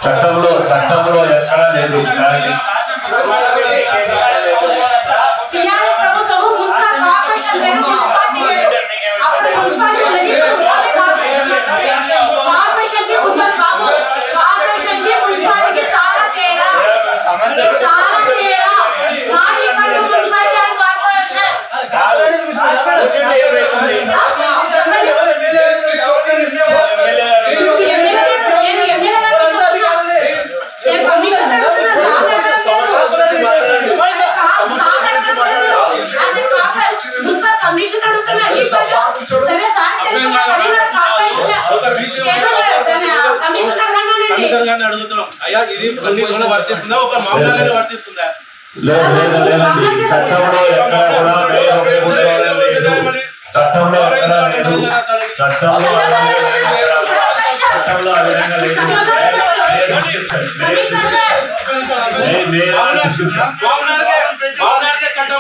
చట్టంలో ఎక్కడా లేదు. టీఆర్ఎస్ ప్రభుత్వం మున్సిపల్ కార్పొరేషన్ వేరు, మున్సిపాలిటీ వేరు. అప్పుడు మున్సిపాలిటీ ఉన్నది, కార్పొరేషన్ కి మున్సిపల్ బాబు, కార్పొరేషన్ కి మున్సిపాలిటీకి చాలా తేడా, చాలా తేడా. Not equal to municipality and corporation. Commission అడుగుతున్నా సరే సార్ కమిషనర్ గారిని అడుగుతున్నాం. అయ్యా ఇది కొన్ని వర్తిస్తుందా, ఒక మామూలు వర్తిస్తుందా? చట్టం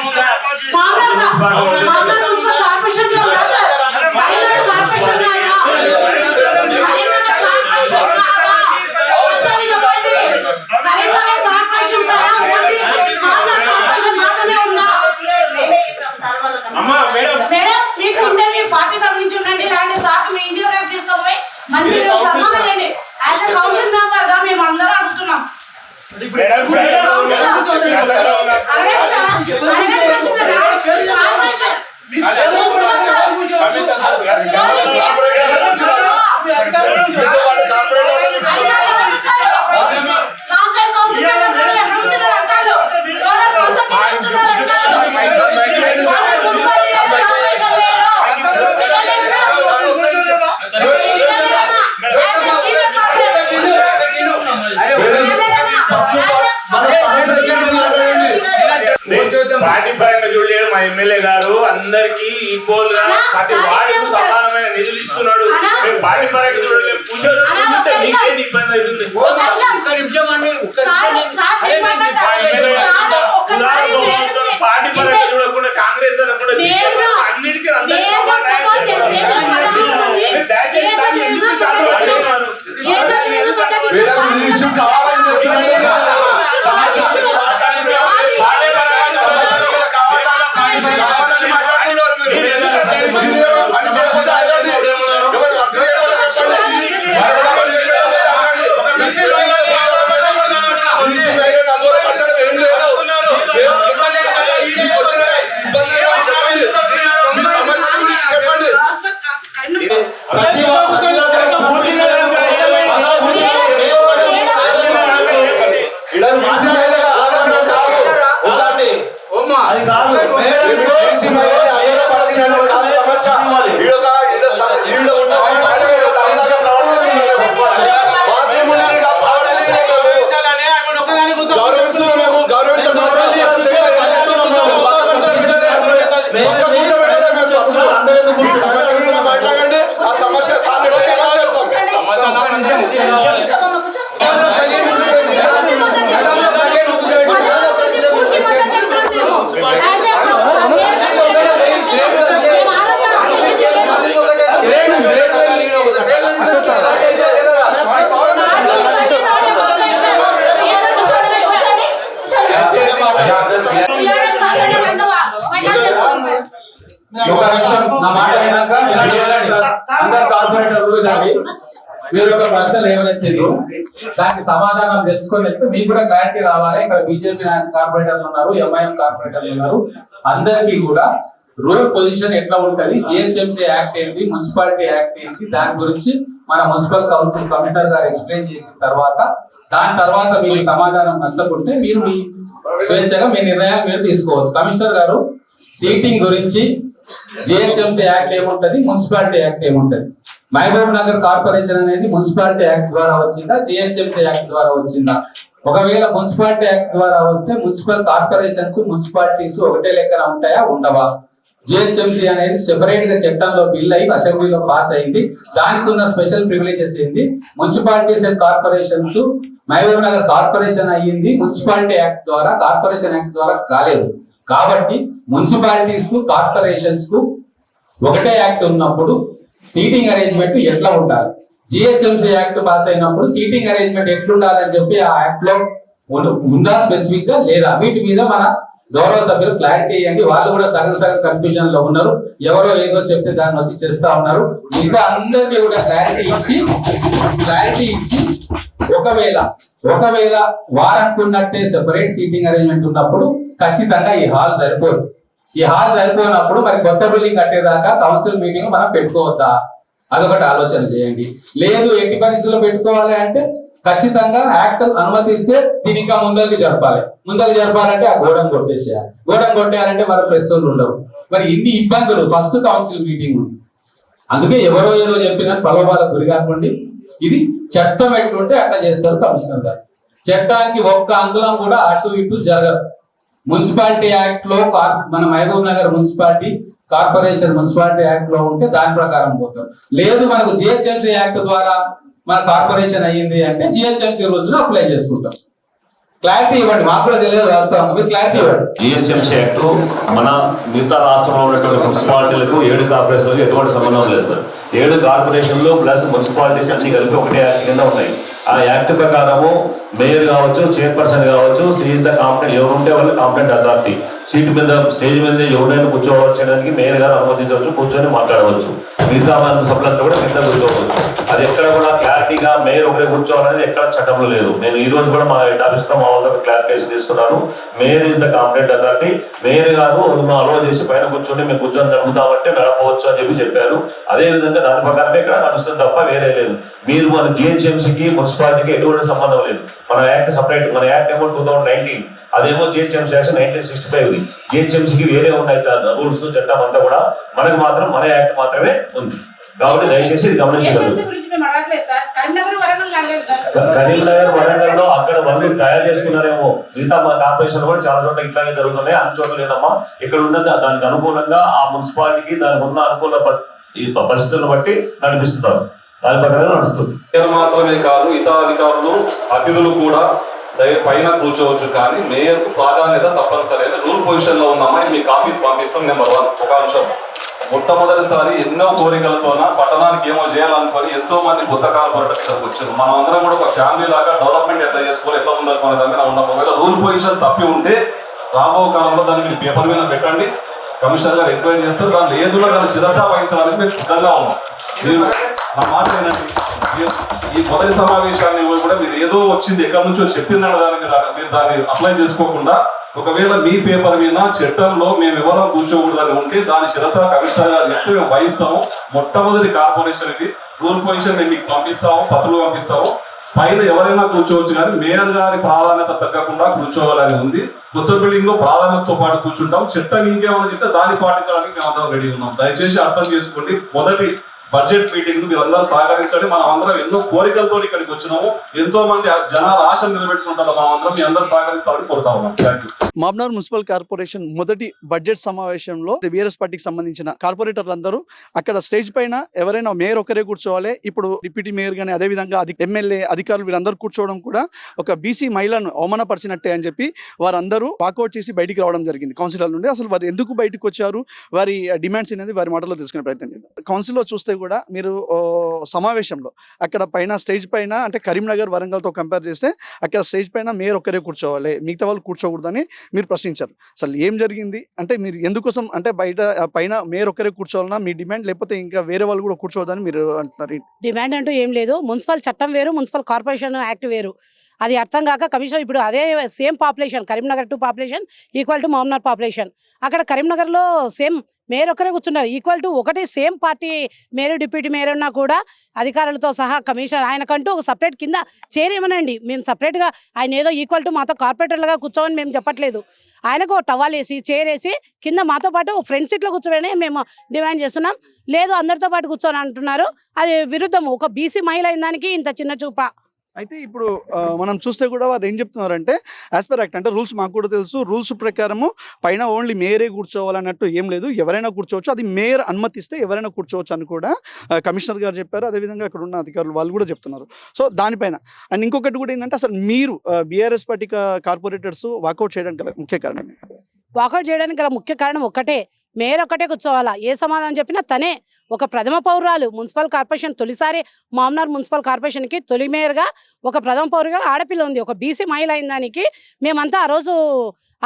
ఉందా? కార్పొరేషన్ కార్పొరేషన్ మేడం మీకు ఉంటే మీ పార్టీ తరఫు నుంచి ఉండండి, లేదంటే సార్ మీ ఇంటిలో కానీ తీసుకోపోయి మంచిగా సన్మానం చేయండి. యాజ్ ఎ కౌన్సిల్ మెంబర్ గా మేము అందరూ అడుగుతున్నాం. పార్టీ పరంగా చూడలేదు మా ఎమ్మెల్యే గారు, అందరికి ఈక్వల్ గా ప్రతి వార్డుకు సమానమైన నిధులు ఇస్తున్నాడు. మేము పార్టీ పరంగా చూడలేదు, కూర్చొని మీకేం ఇబ్బంది అవుతుంది? పార్టీ పరంగా చూడకుండా కాంగ్రెస్ అనకుండా అన్నిటికీ మీరు ఒక ప్రశ్నలు ఏమైతే దానికి సమాధానం తెలుసుకొని వెళ్తే మీకు కూడా క్లారిటీ రావాలి. ఇక్కడ బీజేపీ కార్పొరేటర్లు ఉన్నారు, ఎంఐఎం కార్పొరేటర్లు ఉన్నారు, అందరికీ కూడా రూరల్ పొజిషన్ ఎట్లా ఉంటది, జిహెచ్ఎంసీ యాక్ట్ ఏంటి, మున్సిపాలిటీ యాక్ట్ ఏంటి, దాని గురించి మన మున్సిపల్ కౌన్సిల్ కమిషనర్ గారు ఎక్స్ప్లెయిన్ చేసిన తర్వాత దాని తర్వాత మీకు సమాధానం నచ్చకుంటే మీరు మీ స్వేచ్ఛగా మీ నిర్ణయాలు మీరు తీసుకోవచ్చు. కమిషనర్ గారు సీటింగ్ గురించి జిహెచ్ఎంసీ యాక్ట్ ఏముంటది, మున్సిపాలిటీ యాక్ట్ ఏముంటది, మహబూబ్ నగర్ కార్పొరేషన్ అనేది మున్సిపాలిటీ యాక్ట్ ద్వారా వచ్చిందా, జిహెచ్ఎంసీ యాక్ట్ ద్వారా వచ్చిందా? ఒకవేళ మున్సిపాలిటీ యాక్ట్ ద్వారా వస్తే మున్సిపల్ కార్పొరేషన్స్ మున్సిపాలిటీస్ ఒకటే లెక్కన ఉంటాయా, ఉండవా? జిహెచ్ఎంసీ అనేది సెపరేట్ గా చట్టంలో బిల్ అయి అసెంబ్లీలో పాస్ అయింది, దానికి ఉన్న స్పెషల్ ప్రివిలేజెస్ ఏంటి? Municipalities and corporations Mahbub Nagar corporation అయ్యింది మున్సిపాలిటీ యాక్ట్ ద్వారా, కార్పొరేషన్ యాక్ట్ ద్వారా కాలేదు. కాబట్టి మున్సిపాలిటీస్ కు కార్పొరేషన్స్ కు ఒకటే యాక్ట్ ఉన్నప్పుడు సీటింగ్ అరేంజ్మెంట్ ఎట్లా ఉండాలి, జిహెచ్ఎంసీ యాక్ట్ పాస్ అయినప్పుడు సీటింగ్ అరేంజ్మెంట్ ఎట్లుండాలని చెప్పి ఆ యాక్ట్ లో ఉందా స్పెసిఫిక్ గా లేదా, వీటి మీద మన గౌరవ సభ్యులు క్లారిటీ ఇవ్వండి. వాళ్ళు కూడా సగం కన్ఫ్యూజన్ లో ఉన్నారు, ఎవరో ఏదో చెప్తే దాన్ని వచ్చి చేస్తా ఉన్నారు. మిగతా అందరికీ కూడా క్లారిటీ ఇచ్చి ఒకవేళ వారానికి ఉన్నట్టే సెపరేట్ సీటింగ్ అరేంజ్మెంట్ ఉన్నప్పుడు ఖచ్చితంగా ఈ హాల్ సరిపోదు. ఈ హాల్ సరిపోయినప్పుడు మరి కొత్త బిల్డింగ్ కట్టేదాకా కౌన్సిల్ మీటింగ్ మనం పెట్టుకోవద్దా, అదొకటి ఆలోచన చేయండి. లేదు ఎట్టి పరిస్థితుల్లో పెట్టుకోవాలి అంటే ఖచ్చితంగా యాక్ట్ అనుమతిస్తే దీని ఇంకా ముందరికి జరపాలంటే ఆ గోడం కొట్టేసేయాలి. గోడం కొట్టేయాలంటే మరి ప్రెస్ వాళ్ళు ఉండవు. మరి ఇన్ని ఇబ్బందులు ఫస్ట్ కౌన్సిల్ మీటింగ్ ఉంది. అందుకే ఎవరో ఏదో చెప్పిన ప్రలోభాలకు గురి కాకండి. ఇది చట్టం ఎట్లుంటే అట్లా చేస్తారు కమిషనర్ గారు. చట్టానికి ఒక్క అంగుళం కూడా అటు ఇటు జరగదు. మున్సిపాలిటీ యాక్ట్ లో మన Mahbub Nagar municipality corporation municipality act లో ఉంటే దాని ప్రకారం పోతాం. లేదు మనకు జిహెచ్ఎంసీ యాక్ట్ ద్వారా మన కార్పొరేషన్ అయ్యింది అంటే జిహెచ్ఎంసీ రూల్స్ అప్లై చేసుకుంటాం. క్లారిటీ ఇవ్వండి, మాకు కూడా తెలియదు రాస్తాం, క్లారిటీ ఇవ్వండి. జిహెచ్ఎంసీ యాక్ట్ మన మిగతా రాష్ట్రంలో ఉన్నటువంటి మున్సిపాలిటీలకు 7 కార్పొరేషన్లకు ఎటువంటి సంబంధం లేదు సార్. 7 కార్పొరేషన్లు ప్లస్ మున్సిపాలిటీస్ అన్ని కలిపి ఒకటే యాక్ట్ కింద ఉన్నాయి. ఆ యాక్ట్ ప్రకారము మేయర్ కావచ్చు, చైర్పర్సన్ కావచ్చు, సీజ్ ద కాంపిటెంట్ ఎవరు ఉంటే వాళ్ళు కాంపిటెంట్ అథారిటీ. సీటు మీద స్టేజ్ మీద ఎవరైనా కూర్చోవచ్చడానికి మేయర్ గారు అనుమతించవచ్చు, కూర్చొని మాట్లాడవచ్చు. మిగతా సభ్యులంతా కూడా కింద కూర్చోవచ్చు. అది ఎక్కడ కూడా క్లారిటీగా మేయర్ ఒకరే కూర్చోవాలనేది ఎక్కడ చట్టంలో లేదు. నేను ఈ రోజు కూడా మా హెడ్ ఆఫీస్ లో మా వాళ్ళ క్లారిఫికేషన్ తీసుకున్నాను. Mayor is the competent authority. Mayor గారు అలో చేసి పైన కూర్చొని మేము కూర్చొని నడుపుతామంటే నడపవచ్చు అని చెప్పారు. అదే విధంగా దాని ప్రకారమే ఇక్కడ నడుస్తుంది తప్ప వేరే లేదు. మీరు మన జిహెచ్ఎంసీకి మున్సిపాలిటీకి ఎటువంటి సంబంధం లేదు. మన యాక్ట్ సపరేట్, మన యాక్ట్ ఏమో 2019, అదేమో జిహెచ్ఎంసీ యాక్ట్ 1965. జిహెచ్ఎంసీకి వేరే ఉన్నాయి రూల్స్ చట్టం అంతా కూడా, మనకు మాత్రం మన యాక్ట్ మాత్రమే ఉంది. కాబట్టి దయచేసి ఇది గమనించగలరు. కరీంనగర్ వరంగల్ లో అక్కడ వాళ్ళు తయారు చేసుకున్నారేమో, మిగతా మా కార్పొరేషన్ కూడా చాలా చోట్ల ఇట్లాగే జరుగుతున్నాయి, అన్ని చోట్ల లేదమ్మా. ఇక్కడ ఉన్న దానికి అనుకూలంగా ఆ మున్సిపాలిటీకి దానికి ఉన్న అనుకూల పరిస్థితులను బట్టి నడిపిస్తున్నారు. దాని ప్రకారం నడుస్తుంది. మాత్రమే కాదు, ఇతర అధికారులు అతిథులు కూడా పైన కూర్చోవచ్చు, కానీ మేయర్ కు ప్రాధాన్యత తప్పనిసరి అని రూల్ పొజిషన్ లో ఉన్నామా. మీకు ఆఫీస్ పంపిస్తాం. నెంబర్ 1 ఒక అంశం. మొట్టమొదటిసారి ఎన్నో కోరికలతోన పట్టణానికి ఏమో చేయాలనుకొని ఎంతో మంది కొత్త కార్పొరేటర్స్ ఇక్కడికి వచ్చారు. మనం అందరం కూడా ఒక ఫ్యామిలీ లాగా డెవలప్మెంట్ ఎట్లా చేసుకోవాలి, ఎట్లా ఉందనుకునే దాన్ని ఉన్నాం. ఒకవేళ రూల్ పొజిషన్ తప్పి ఉంటే రాబో కాలంలో దాన్ని మీరు పేపర్ మీద పెట్టండి, కమిషనర్ గారు ఎంక్వైరీ చేస్తారు. దాన్ని ఏదులో దాన్ని శిరసా వహించడానికి మేము సిద్ధంగా ఉన్నాం. మీరు నా మాట ఏంటంటే ఈ మొదటి సమావేశాన్ని కూడా మీరు ఏదో వచ్చింది ఎక్కడి నుంచో చెప్పిందన్న దాన్ని మీరు దాన్ని అప్లై చేసుకోకుండా, ఒకవేళ మీ పేపర్ మీద చట్టంలో మేము ఎవరో కూర్చోకూడదని ఉంటే దాని శిరసా కమిషనర్ గారు చెప్తే మేము వహిస్తాము. మొట్టమొదటి కార్పొరేషన్ ఇది. రూల్ పొజిషన్ మేము మీకు పంపిస్తాము, పత్రులు పంపిస్తాము. పైన ఎవరైనా కూర్చోవచ్చు, కానీ మేయర్ గారి ప్రాధాన్యత తగ్గకుండా కూర్చోవాలని ఉంది. కొత్త బిల్డింగ్ లో ప్రాధాన్యతతో పాటు కూర్చుంటాం. చట్టం ఇంకేమైనా చెప్తే దాన్ని పాటించడానికి మేము అందరం రెడీ ఉన్నాం. దయచేసి అర్థం చేసుకోండి. మొదటి బడ్జెట్ మీటింగ్ మీరు అందరూ సహకరించండి. మనం అందరం ఎన్నో కోరికలతో ఇక్కడికి వచ్చినాము. ఎంతో మంది జనాల ఆశలు నిలబెట్టుకుంటారు. మనం అందరం మీ అందరూ సహకరిస్తామని కోరుతా ఉన్నాం. మహబూబ్నగర్ మున్సిపల్ కార్పొరేషన్ మొదటి బడ్జెట్ సమావేశంలో బీఆర్ఎస్ పార్టీకి సంబంధించిన కార్పొరేటర్లు అందరూ అక్కడ స్టేజ్ పైన ఎవరైనా మేయర్ ఒకరే కూర్చోవాలి. ఇప్పుడు డిప్యూటీ మేయర్ గానీ అదే విధంగా ఎమ్మెల్యే అధికారులు వీరందరూ కూర్చోవడం కూడా ఒక బీసీ మహిళను అవమానపరిచినట్టే అని చెప్పి వారందరూ వాకౌట్ చేసి బయటికి రావడం జరిగింది కౌన్సిలర్ నుండి. అసలు వారు ఎందుకు బయటకు వచ్చారు, వారి డిమాండ్స్ అనేది వారి మాటలో తెలుసుకునే ప్రయత్నం చేద్దాం. కౌన్సిల్లో చూస్తే కూడా మీరు సమావేశంలో అక్కడ పైన స్టేజ్ పైన అంటే కరీంనగర్ వరంగల్తో కంపేర్ చేస్తే అక్కడ స్టేజ్ పైన మేయర్ ఒక్కరే కూర్చోవాలి, మిగతా వాళ్ళు కూర్చోకూడదని మీరు ప్రశ్నించారు. అసలు ఏం జరిగింది అంటే మీరు ఎందుకోసం అంటే బయట పైన మేయర్ ఒక్కరే కూర్చోవాలన్నా మీ డిమాండ్, లేకపోతే ఇంకా వేరే వాళ్ళు కూడా కూర్చోవద్దని మీరు అంటున్నారు? డిమాండ్ అంటూ ఏం లేదు. మున్సిపల్ చట్టం వేరు, మున్సిపల్ కార్పొరేషన్ యాక్ట్ వేరు. అది అర్థం కాక కమిషనర్ ఇప్పుడు అదే same population, Karimnagar 2 population equal to Mahabubnagar population. అక్కడ కరీంనగర్లో సేమ్ మేయర్ ఒకరే కూర్చున్నారు, ఈక్వల్ టు ఒకటి same party mayor deputy mayor ఉన్నా కూడా అధికారులతో సహా కమిషనర్ ఆయనకంటూ ఒక సపరేట్ కింద చేరేమనండి. మేము సపరేట్గా ఆయన ఏదో ఈక్వల్ టు మాతో కార్పొరేటర్లుగా కూర్చోమని మేము చెప్పట్లేదు. ఆయనకు టవల్ వేసి చేరేసి కింద మాతో పాటు ఫ్రంట్ సీట్లో కూర్చోమని మేము డిమాండ్ చేస్తున్నాం. లేదు అందరితో పాటు కూర్చొని అంటున్నారు, అది విరుద్ధము. ఒక బీసీ మహిళ అయిన దానికి ఇంత చిన్న చూప. అయితే ఇప్పుడు మనం చూస్తే కూడా వారు ఏం చెప్తున్నారంటే యాజ్ పర్ యాక్ట్ అంటే రూల్స్ మాకు కూడా తెలుసు, రూల్స్ ప్రకారము పైన ఓన్లీ మేయరే కూర్చోవాలన్నట్టు ఏం లేదు, ఎవరైనా కూర్చోవచ్చు, అది మేయర్ అనుమతిస్తే ఎవరైనా కూర్చోవచ్చు అని కూడా కమిషనర్ గారు చెప్పారు. అదేవిధంగా అక్కడ ఉన్న అధికారులు వాళ్ళు కూడా చెప్తున్నారు. సో దానిపైన అండ్ ఇంకొకటి కూడా ఏంటంటే అసలు మీరు బీఆర్ఎస్ పార్టీ కార్పొరేటర్స్ వాకౌట్ చేయడానికి ముఖ్య కారణం వాకౌట్ చేయడానికి గల ముఖ్య కారణం ఒక్కటే, మేయర్ ఒక్కటే కూర్చోవాలా. ఏ సమాధానం చెప్పినా తనే ఒక ప్రథమ పౌరురాలు. మున్సిపల్ కార్పొరేషన్ తొలిసారి మామ్నార్ మున్సిపల్ కార్పొరేషన్కి తొలి మేయర్గా ఒక ప్రథమ పౌరుగా ఆడపిల్ల ఉంది. ఒక బీసీ మహిళ అయిన దానికి మేమంతా ఆ రోజు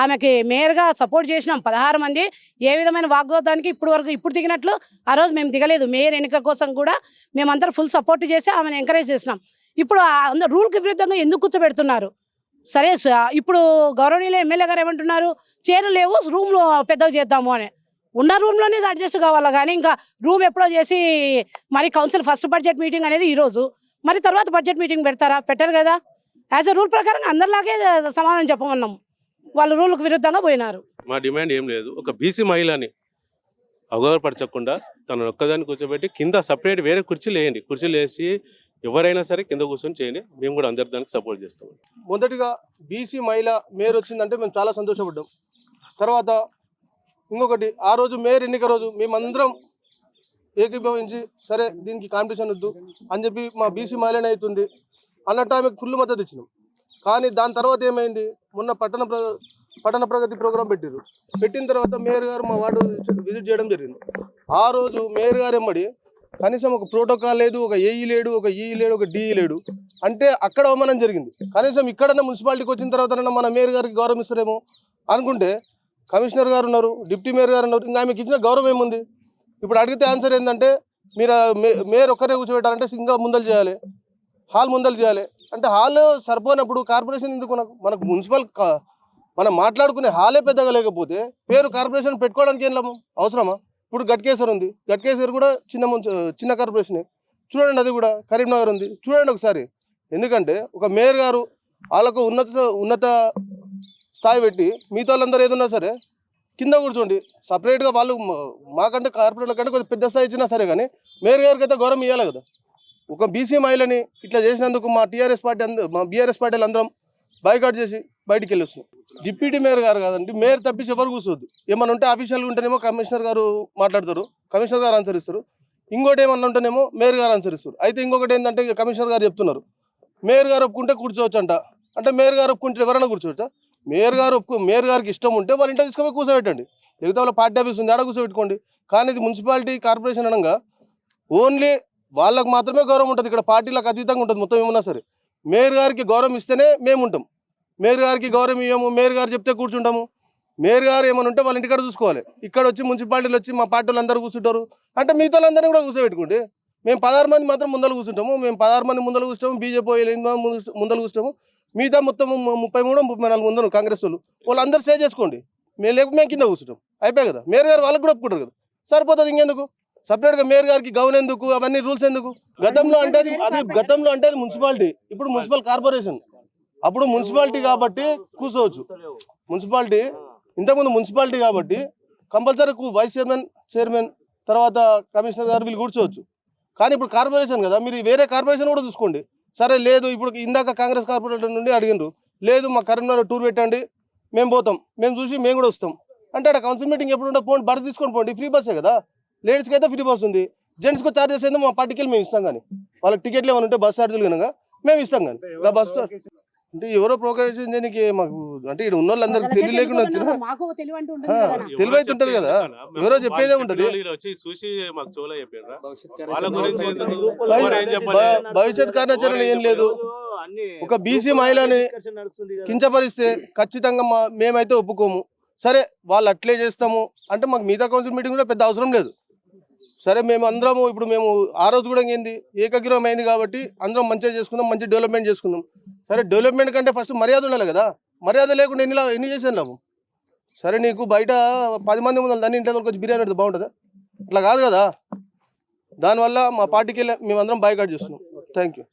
ఆమెకి మేయర్గా సపోర్ట్ చేసినాం. 16 మంది ఏ విధమైన వాగ్వాదానికి ఇప్పుడు దిగినట్లు ఆ రోజు మేము దిగలేదు. మేయర్ ఎన్నిక కోసం కూడా మేమంతా ఫుల్ సపోర్ట్ చేసి ఆమెను ఎంకరేజ్ చేసినాం. ఇప్పుడు అందరూ రూల్కి విరుద్ధంగా ఎందుకు కూర్చోబెడుతున్నారు? సరే ఇప్పుడు గౌరవనీయులు ఎమ్మెల్యే గారు ఏమంటున్నారు, చైర్లు లేవు రూమ్లో పెద్దగా చేద్దాము అని. ఉన్న రూమ్లోనే అడ్జస్ట్ కావాలా కానీ ఇంకా రూమ్ ఎప్పుడో చేసి మరి కౌన్సిల్ ఫస్ట్ బడ్జెట్ మీటింగ్ అనేది ఈరోజు, మరి తర్వాత బడ్జెట్ మీటింగ్ పెడతారా? పెట్టరు కదా. యాజ్ ఎ రూల్ ప్రకారం అందరిలాగే సమాధానం చెప్పమన్నాం. వాళ్ళు రూల్కి విరుద్ధంగా పోయినారు. మా డిమాండ్ ఏం లేదు, ఒక బీసీ మహిళని అవగాహపరచకుండా తను ఒక్కదాన్ని కూర్చోబెట్టి కింద సపరేట్ వేరే కుర్చీలు వేయండి. కుర్చీలు వేసి ఎవరైనా సరే కింద కూర్చొని చేయండి. మేము కూడా అందరి దానికి సపోర్ట్ చేస్తాం. మొదటిగా బీసీ మహిళ మేయర్ వచ్చిందంటే మేము చాలా సంతోషపడ్డాం. తర్వాత ఇంకొకటి, ఆ రోజు మేయర్ ఎన్నిక రోజు మేమందరం ఏకీభవించి సరే దీనికి కాంపిటీషన్ వద్దు అని చెప్పి మా బీసీ మహిళనే అవుతుంది అన్నట్టు ఆమెకు ఫుల్ మద్దతు ఇచ్చినాం. కానీ దాని తర్వాత ఏమైంది, మొన్న పట్టణ ప్రగతి ప్రోగ్రాం పెట్టిన తర్వాత మేయర్ గారు మా వార్డు విజిట్ చేయడం జరిగింది. ఆ రోజు మేయర్ గారు ఎమ్మడి కనీసం ఒక ప్రోటోకాల్ లేదు, ఒక ఏఈ లేడు, ఒక ఈ లేడు, ఒక డిఈ లేడు. అంటే అక్కడ అవమానం జరిగింది. కనీసం ఇక్కడన్నా మున్సిపాలిటీకి వచ్చిన తర్వాత మన మేయర్ గారికి గౌరవం ఇస్తారేమో అనుకుంటే, కమిషనర్ గారు ఉన్నారు, డిప్యూటీ మేయర్ గారు ఉన్నారు, ఇంకా ఆమెకి ఇచ్చిన గౌరవం ఏముంది? ఇప్పుడు అడిగితే ఆన్సర్ ఏంటంటే, మీరు మేయర్ ఒక్కరే కూర్చోబెట్టాలంటే ఇంకా ముందలు చేయాలి, హాల్ ముందలు చేయాలి. అంటే హాల్ సరిపోయినప్పుడు కార్పొరేషన్ ఎందుకు? మనకు మున్సిపల్ మనం మాట్లాడుకునే హాలే పెద్దగా లేకపోతే పేరు కార్పొరేషన్ పెట్టుకోవడానికి ఏం లాభం? అవసరమా? ఇప్పుడు గట్కేశ్వర్ ఉంది, గట్కేశ్వర్ కూడా చిన్న కార్పొరేషనే చూడండి. అది కూడా కరీంనగర్ ఉంది చూడండి ఒకసారి. ఎందుకంటే ఒక మేయర్ గారు వాళ్ళకు ఉన్నత స్థాయి పెట్టి మిగతా వాళ్ళందరూ ఏదన్నా సరే కింద కూర్చోండి. సపరేట్గా వాళ్ళు మాకంటే కార్పొరేట్ల కంటే కొంచెం పెద్ద స్థాయి ఇచ్చినా సరే కానీ మేయర్ గారికి అయితే గౌరవం ఇవ్వాలి కదా. ఒక బీసీ మహిళని ఇట్లా చేసినందుకు మా బీఆర్ఎస్ పార్టీలు అందరం బాయ్కాట్ చేసి బయటికి వెళ్ళి వచ్చినాం. డిప్యూటీ మేయర్ గారు కాదండి, మేయర్ తప్పించి ఎవరు కూర్చోవద్దు. ఏమన్నా ఉంటే ఆఫీషియల్గా ఉంటేనేమో కమిషనర్ గారు మాట్లాడతారు, కమిషనర్ గారు ఆన్సర్ ఇస్తారు. ఇంకోటి ఏమన్నా ఉంటేనేమో మేయర్ గారు ఆన్సర్ ఇస్తారు. అయితే ఇంకొకటి ఏంటంటే కమిషనర్ గారు చెప్తున్నారు మేయర్ గారు ఒప్పుకుంటే కూర్చోవచ్చు అంటే మేయర్ గారు ఒప్పుకుంటే ఎవరైనా కూర్చోవచ్చా? మేయర్ గారికి ఇష్టం ఉంటే వాళ్ళ ఇంట్లో తీసుకొని కూర్చోబెట్టండి, లేకపోతే వాళ్ళ పార్టీ ఆఫీస్ ఉంది ఆడ కూర్చోబెట్టుకోండి. కానీ ఇది మున్సిపాలిటీ కార్పొరేషన్ అనగా ఓన్లీ వాళ్ళకు మాత్రమే గౌరవం ఉంటుంది. ఇక్కడ పార్టీలకు అతీతంగా ఉంటుంది మొత్తం ఏమన్నా సరే. మేయర్ గారికి గౌరవం ఇస్తేనే మేము ఉంటాం. మేయర్ గారికి గౌరవం ఇవ్వము, మేయర్ గారు చెప్తే కూర్చుంటాము. మేయర్ గారు ఏమైనా ఉంటే వాళ్ళ ఇంటికాడ చూసుకోవాలి. ఇక్కడ వచ్చి మున్సిపాలిటీలు వచ్చి మా పార్టీ అందరూ కూర్చుంటారు అంటే మిగతా వాళ్ళందరినీ కూడా కూర్చోబెట్టుకోండి. మేము 16 మంది మాత్రం ముందర కూర్చుంటాము, మేము 16 మంది ముందర కూర్చుంటాము, బీజేపీ 8 మంది ముందర కూర్చుంటాము, మిగతా మొత్తం 33-34 ముందర కాంగ్రెస్ వాళ్ళందరూ స్టే చేసుకోండి. మేము కింద కూర్చుంటాం, అయిపోయి కదా. మేయర్ గారు వాళ్ళకి కూడా ఒప్పుకుంటారు కదా, సరిపోతుంది. ఇంకెందుకు సపరేట్గా మేయర్ గారికి గౌన్ ఎందుకు, అవన్నీ రూల్స్ ఎందుకు? గతంలో అంటే అది మున్సిపాలిటీ, ఇప్పుడు మున్సిపల్ కార్పొరేషన్. అప్పుడు మున్సిపాలిటీ కాబట్టి కూర్చోవచ్చు. మున్సిపాలిటీ ఇంతకుముందు మున్సిపాలిటీ కాబట్టి కంపల్సరీ వైస్ చైర్మన్ తర్వాత కమిషనర్ గారు వీళ్ళు కూర్చోవచ్చు. కానీ ఇప్పుడు కార్పొరేషన్ కదా, మీరు వేరే కార్పొరేషన్ కూడా చూసుకోండి. సరే లేదు, ఇప్పుడు ఇందాక కాంగ్రెస్ కార్పొరేటర్ నుండి అడిగినారు, లేదు మా కరీంనగర్ టూర్ పెట్టండి, మేము పోతాం, మేము చూసి మేము కూడా వస్తాం అంటే అక్కడ కౌన్సిల్ మీటింగ్ ఎప్పుడు ఉంటే పోండి, బస్ తీసుకొని పోండి. ఫ్రీ బస్సే కదా, లేడీస్కి అయితే ఫ్రీ బస్ ఉంది. జెంట్స్కి ఛార్జెస్ ఏందో మా పార్టీకి మేము ఇస్తాం. కానీ వాళ్ళకి టికెట్లు ఏమైనా ఉంటే బస్ ఛార్జీలు కనుక మేము ఇస్తాం. కానీ బస్ అంటే ఎవరో ప్రోగ్రెషన్ చేయడానికి మాకు అంటే ఇక్కడ ఉన్న వాళ్ళందరికీ తెలివి లేకుండా తెలివి అయితే ఉంటుంది కదా, ఎవరో చెప్పేదే ఉంటుంది. భవిష్యత్ కార్యాచరణ ఏం లేదు. ఒక బీసీ మహిళని కించపరిస్తే ఖచ్చితంగా మేమైతే ఒప్పుకోము. సరే వాళ్ళు అట్లే చేస్తాము అంటే మాకు మిగతా కౌన్సిల్ మీటింగ్ కూడా పెద్ద అవసరం లేదు. సరే మేము అందరము ఇప్పుడు మేము ఆ రోజు కూడా ఏంది ఏకగ్రీవం అయింది కాబట్టి అందరం మంచిగా చేసుకుందాం, మంచి డెవలప్మెంట్ చేసుకుందాం. సరే డెవలప్మెంట్ కంటే ఫస్ట్ మర్యాద ఉండాలి కదా, మర్యాద లేకుండా ఎన్ని చేసాను లాభం? సరే నీకు బయట 10 మంది ముందు దాన్ని ఇంట్లో వచ్చి బిర్యానీ పెడితే బాగుంటుందా? అట్లా కాదు కదా. దానివల్ల మా పార్టీకి వెళ్ళి మేమందరం బాయ్కాట్ చేస్తున్నాం. Thank you.